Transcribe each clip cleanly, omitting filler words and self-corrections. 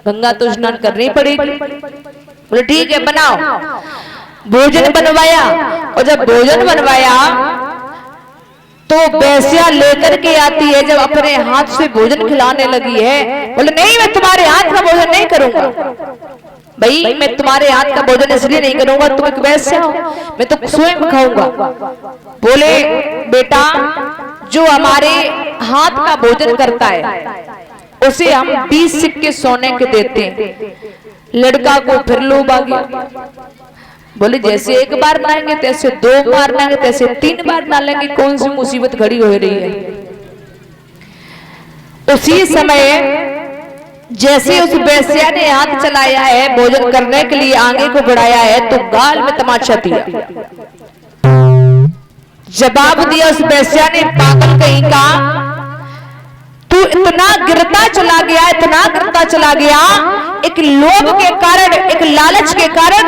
गंगा तो स्नान करनी पड़ेगी। बोले ठीक है बनाओ। भोजन बनवाया और जब भोजन बनवाया तो वेश्या लेकर के आती है, जब अपने हाथ से भोजन खिलाने लगी है, बोले नहीं मैं तुम्हारे हाथ का भोजन नहीं करूंगा। भाई मैं तुम्हारे हाथ का भोजन इसलिए नहीं करूंगा, तुम एक वैश्या हो, मैं तो स्वयं खाऊंगा। बोले बेटा जो हमारे हाथ का भोजन करता है उसे हम 20 सिक्के सोने के देते हैं। लड़का को फिर लोभ आ गया। बोले जैसे एक बार नालेंगे तैसे 2 बार नालेंगे तैसे 3 बार नालेंगे, कौन सी मुसीबत खड़ी हो रही है। उसी समय जैसे उस वेश्या ने हाथ चलाया है भोजन करने के लिए, आगे को बढ़ाया है, तो गाल में तमाचा दिया। जवाब दिया उस वेश्या ने, पागल कहीं का, तू इतना गिरता चला गया, इतना गिरता चला गया एक लोभ के कारण, एक लालच के कारण,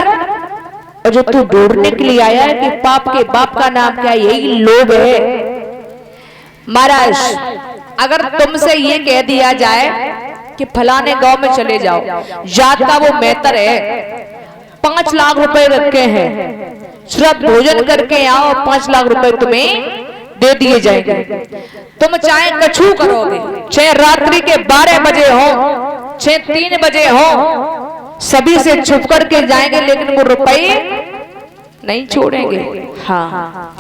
और जो तू ढूंढने के लिए आया है कि पाप के बाप का नाम क्या, यही लोभ है। महाराज अगर तुमसे ये कह दिया जाए कि फलाने गांव में चले जाओ, जात का वो मेहतर है, 5 लाख रुपए रखे हैं, सिर्फ भोजन करके आओ, 5 लाख रुपए तुम्हें दे दिए जाएंगे। तुम चाहे कछु करोगे, चाहे रात्रि के 12 बजे हो, चाहे 3 बजे हो, सभी से छुप करके जाएंगे, लेकिन वो रुपए नहीं छोड़ेंगे। हाँ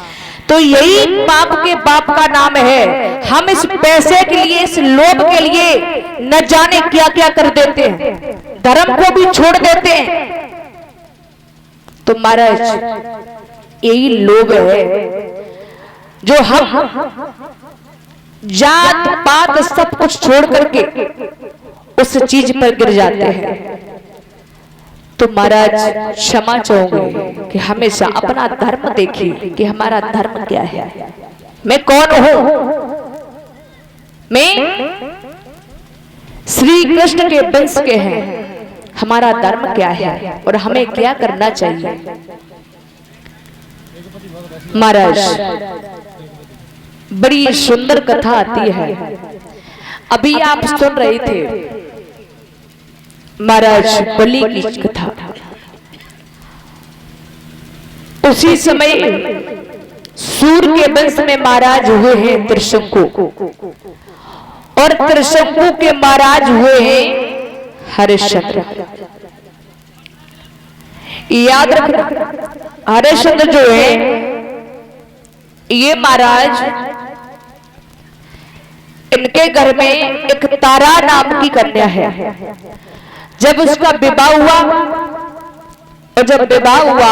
तो यही पाप के बाप का नाम है। हम इस पैसे के लिए, इस लोभ के लिए न जाने क्या क्या कर देते हैं, धर्म को भी छोड़ देते हैं। तो महाराज यही लोभ है जो हम जात पात सब कुछ छोड़ करके उस चीज पर गिर जाते हैं। तो महाराज क्षमा चाहूंगे कि हमेशा अपना धर्म देखिए कि हमारा धर्म क्या है, मैं कौन हूं। मैं श्री कृष्ण के वंश के हैं, हमारा धर्म क्या है और हमें क्या करना चाहिए। महाराज बड़ी सुंदर कथा आती है, अभी आप सुन रहे थे महाराज बलि की कथा। उसी समय सूर्य के वंश में महाराज हुए हैं त्रिशंकु, और त्रिशंकु के महाराज हुए हैं हरिश्चंद्र। याद रखना हरिश्चंद्र जो है ये महाराज, इनके घर में एक तारा नाम की कन्या है। जब उसका विवाह हुआ, और जब विवाह हुआ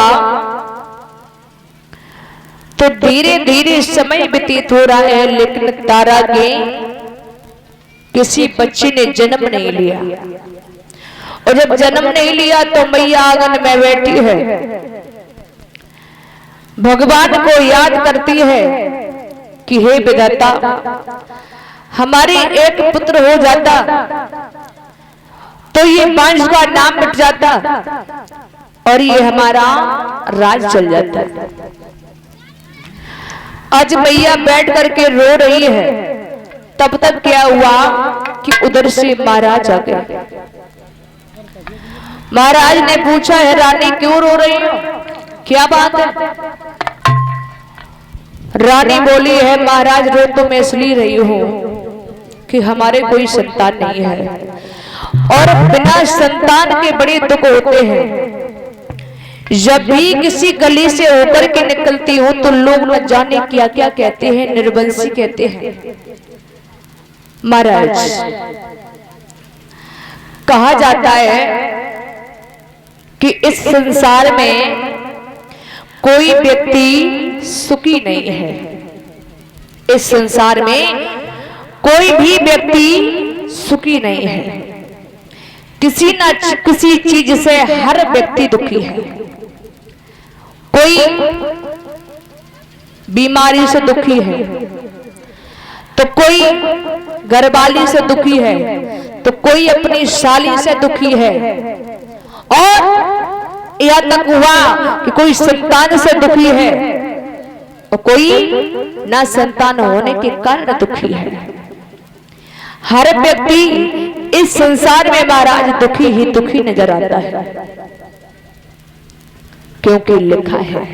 तो धीरे धीरे समय व्यतीत हो रहा है, लेकिन तारा के किसी बच्चे ने जन्म नहीं लिया। और जब जन्म नहीं लिया तो मैया आंगन में बैठी है, भगवान को याद करती है कि हे विधाता हमारी एक पुत्र हो जाता तो ये वंश का नाम मिट जाता और ये हमारा राज चल जाता। आज मैया बैठ करके रो रही है, तब तक क्या हुआ कि उधर से महाराज आ गए। महाराज ने पूछा है रानी क्यों रो रही हो, क्या बात है। रानी बोली है महाराज रो तो मैं इसलिए रही हूं कि हमारे कोई संतान नहीं है, और बिना संतान के बड़े दुख होते हैं। जब भी किसी गली से होकर के निकलती हूं तो लोग न जाने क्या क्या कहते हैं, निर्वंशी कहते हैं। महाराज कहा जाता है कि इस संसार में कोई व्यक्ति सुखी नहीं है। इस संसार में कोई भी व्यक्ति सुखी नहीं है। किसी न किसी चीज से हर व्यक्ति दुखी है। कोई बीमारी से दुखी है, तो कोई घरवाली से दुखी है, तो कोई अपनी साली से दुखी है, और यह तक हुआ कि कोई संतान से दुखी है, और कोई ना संतान होने के कारण दुखी है। हर व्यक्ति इस संसार में महाराज दुखी ही दुखी नजर आता है, क्योंकि लिखा है